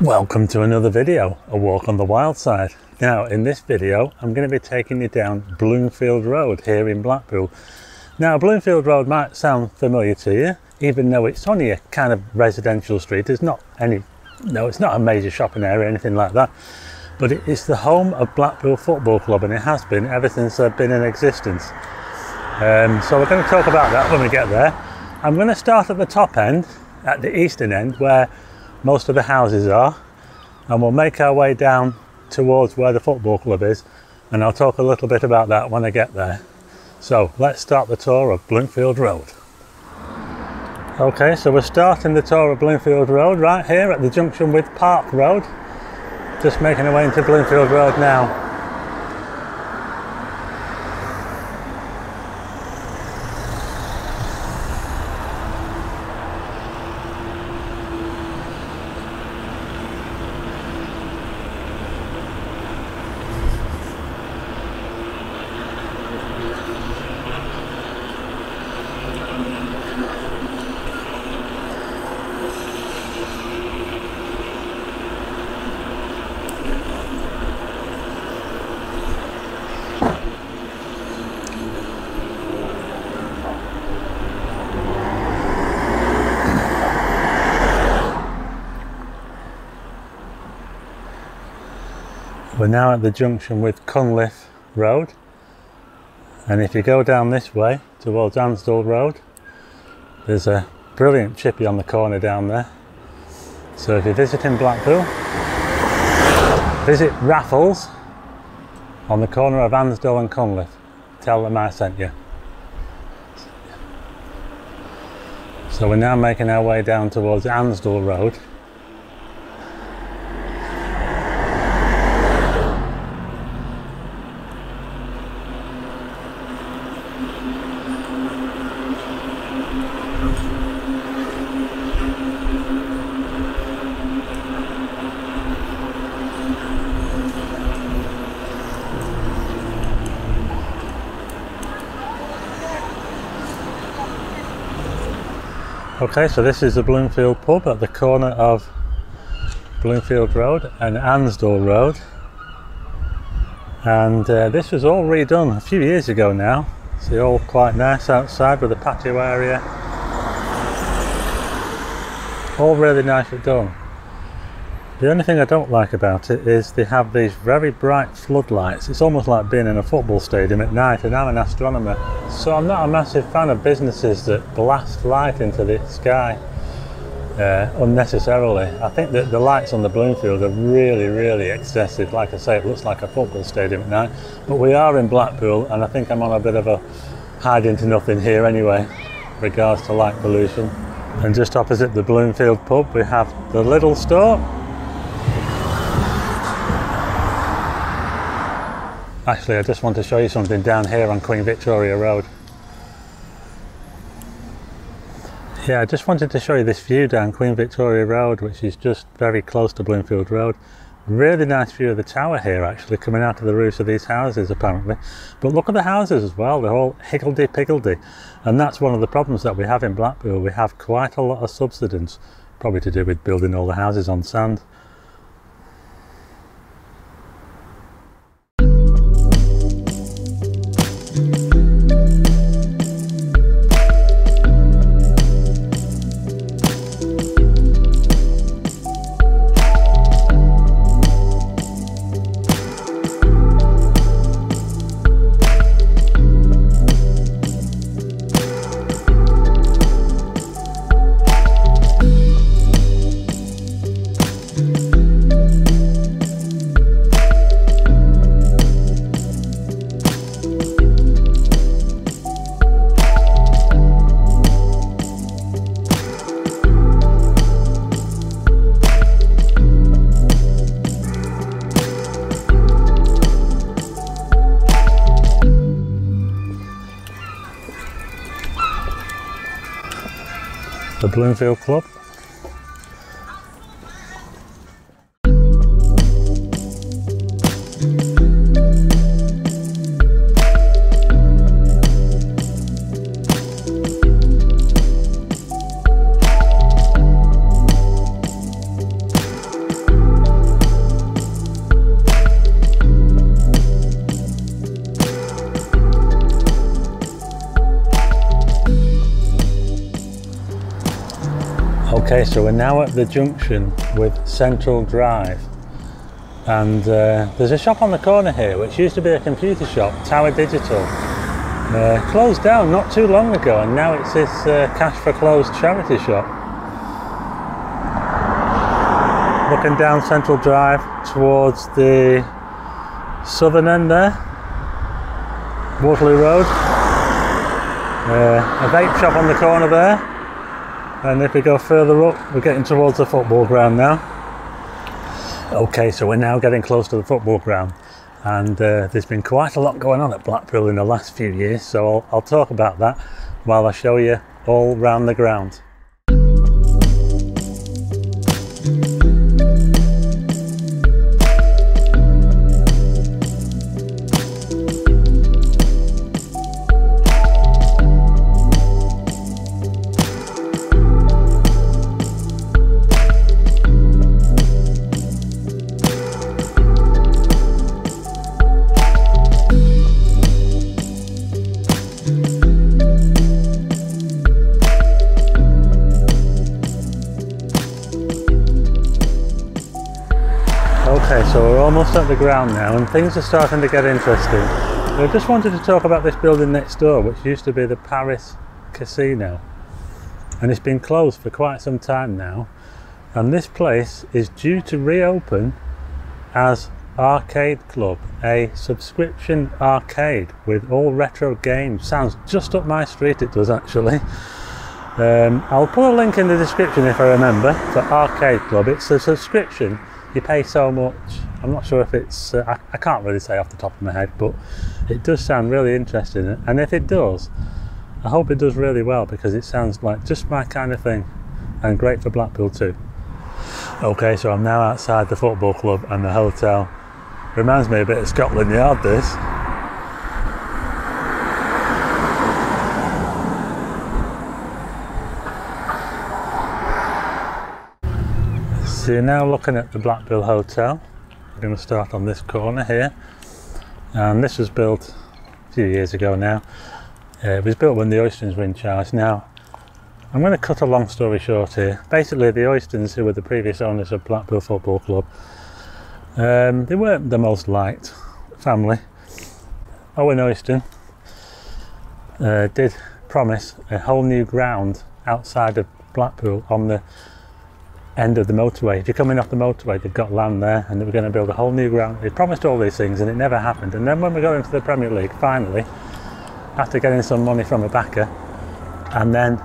Welcome to another video, a walk on the wild side. Now in this video I'm going to be taking you down Bloomfield Road here in Blackpool. Now Bloomfield Road might sound familiar to you, even though it's only a kind of residential street. It's not it's not a major shopping area or anything like that, but it's the home of Blackpool Football Club, and it has been ever since they've been in existence. So we're going to talk about that when we get there. I'm going to start at the top end, at the eastern end, where most of the houses are, and we'll make our way down towards where the football club is, and I'll talk a little bit about that when I get there. So let's start the tour of Bloomfield Road. Okay, so we're starting the tour of Bloomfield Road right here at the junction with Park Road. Just making our way into Bloomfield Road now. We're now at the junction with Cunliffe Road, and if you go down this way towards Ansdell Road, there's a brilliant chippy on the corner down there. So if you're visiting Blackpool, visit Raffles on the corner of Ansdell and Cunliffe. Tell them I sent you. So we're now making our way down towards Ansdell Road. Okay, so this is the Bloomfield Pub at the corner of Bloomfield Road and Ansdell Road, and this was all redone a few years ago now. It's all quite nice outside with a patio area, all really nicely done. The only thing I don't like about it is they have these very bright floodlights. It's almost like being in a football stadium at night, and I'm an astronomer, so I'm not a massive fan of businesses that blast light into the sky unnecessarily. I think that the lights on the Bloomfield are really excessive. Like I say, it looks like a football stadium at night, but we are in Blackpool, and I think I'm on a bit of a hide into nothing here anyway, regards to light pollution. And just opposite the Bloomfield Pub we have the Lidl store. Actually, I just want to show you something down here on Queen Victoria Road. Yeah, I just wanted to show you this view down Queen Victoria Road, which is just very close to Bloomfield Road. Really nice view of the tower here, actually, coming out of the roofs of these houses apparently. But look at the houses as well, they're all higgledy-piggledy. And that's one of the problems that we have in Blackpool. We have quite a lot of subsidence, probably to do with building all the houses on sand. The Bloomfield Club. Okay, so we're now at the junction with Central Drive, and there's a shop on the corner here which used to be a computer shop, Tower Digital. Closed down not too long ago, and now it's this cash for closed charity shop. Looking down Central Drive towards the southern end there, Waterloo Road. A vape shop on the corner there, and if we go further up we're getting towards the football ground now. Okay, so we're now getting close to the football ground, and there's been quite a lot going on at Blackpool in the last few years, so I'll talk about that while I show you all round the ground. Okay, so we're almost at the ground now and things are starting to get interesting. I just wanted to talk about this building next door, which used to be the Paris Casino, and it's been closed for quite some time now, and this place is due to reopen as Arcade Club, a subscription arcade with all retro games. Sounds just up my street, it does actually. I'll put a link in the description if I remember for Arcade Club. It's a subscription. You pay so much. I'm not sure if it's, I can't really say off the top of my head, but it does sound really interesting. And if it does, I hope it does really well, because it sounds like just my kind of thing, and great for Blackpool too. Okay, so I'm now outside the football club and the hotel. Reminds me a bit of Scotland Yard, this. So you're now looking at the Blackville Hotel. We're going to start on this corner here, and this was built a few years ago now. It was built when the Oystons were in charge. Now I'm going to cut a long story short here. Basically the Oystons, who were the previous owners of Blackpool Football Club, they weren't the most liked family. Owen Oyston did promise a whole new ground outside of Blackpool on the end of the motorway. If you're coming off the motorway, they've got land there, and they were going to build a whole new ground. They promised all these things and it never happened. And then when we got into the Premier League, finally, after getting some money from a backer, and then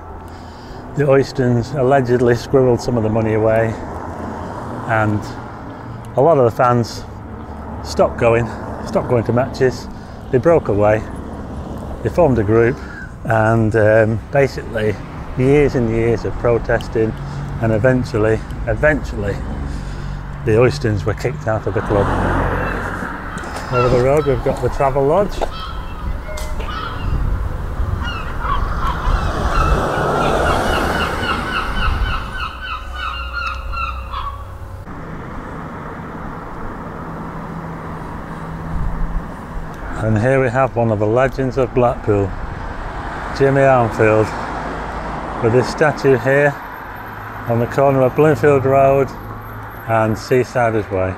the Oystons allegedly squirreled some of the money away, and a lot of the fans stopped going to matches. They broke away, they formed a group, and basically years and years of protesting, and eventually the Oystons were kicked out of the club. Over the road we've got the Travel Lodge. And here we have one of the legends of Blackpool, Jimmy Armfield, with his statue here on the corner of Bloomfield Road and Seasiders Way.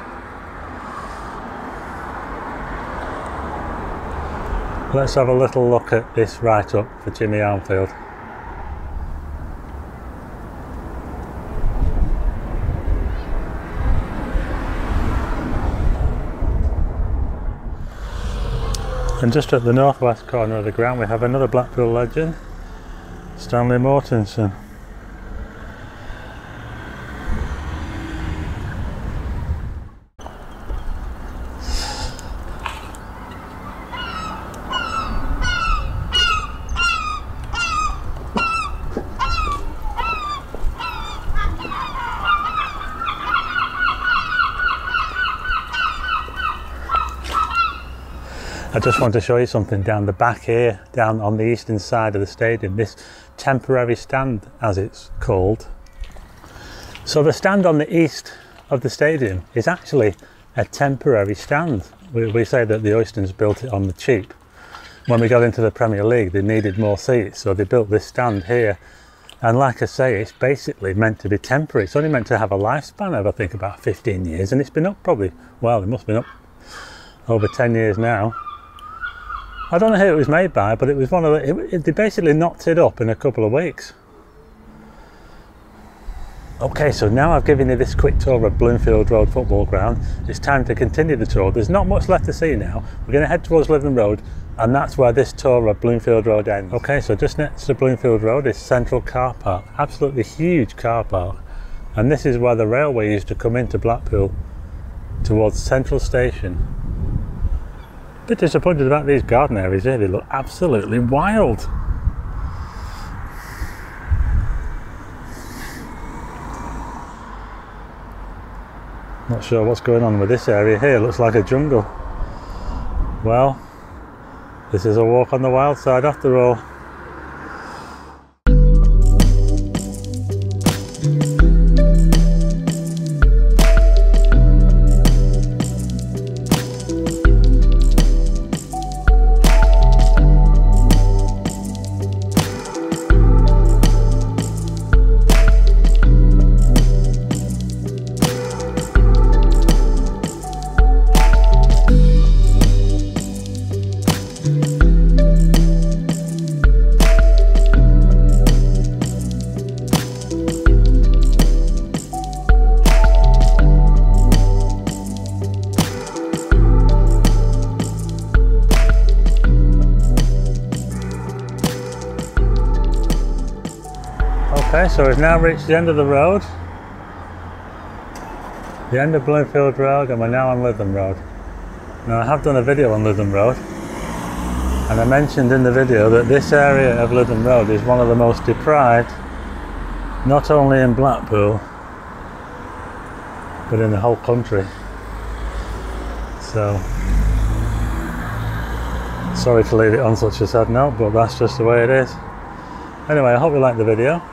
Let's have a little look at this write-up for Jimmy Armfield. And just at the northwest corner of the ground we have another Blackpool legend, Stanley Mortensen. I just want to show you something down the back here, down on the eastern side of the stadium, this temporary stand as it's called. So the stand on the east of the stadium is actually a temporary stand. We say that the Oystons built it on the cheap. When we got into the Premier League they needed more seats, so they built this stand here And like I say, it's basically meant to be temporary. It's only meant to have a lifespan of, I think, about 15 years. And it's been up probably, well, it must have been up over 10 years now. I don't know who it was made by, but it was one of the, they basically knocked it up in a couple of weeks. Okay, so now I've given you this quick tour of Bloomfield Road football ground. It's time to continue the tour. There's not much left to see now. We're going to head towards Lytham Road, and that's where this tour of Bloomfield Road ends. Okay, so just next to Bloomfield Road is Central Car Park. Absolutely huge car park. And this is where the railway used to come into Blackpool towards Central Station. A bit disappointed about these garden areas here. They look absolutely wild. Not sure what's going on with this area here. Looks like a jungle. Well, this is a walk on the wild side after all. Okay, so we've now reached the end of the road, the end of Bloomfield Road, and we're now on Lytham Road. Now I have done a video on Lytham Road, and I mentioned in the video that this area of Lytham Road is one of the most deprived, not only in Blackpool, but in the whole country. So, sorry to leave it on such a sad note, but that's just the way it is. Anyway, I hope you liked the video.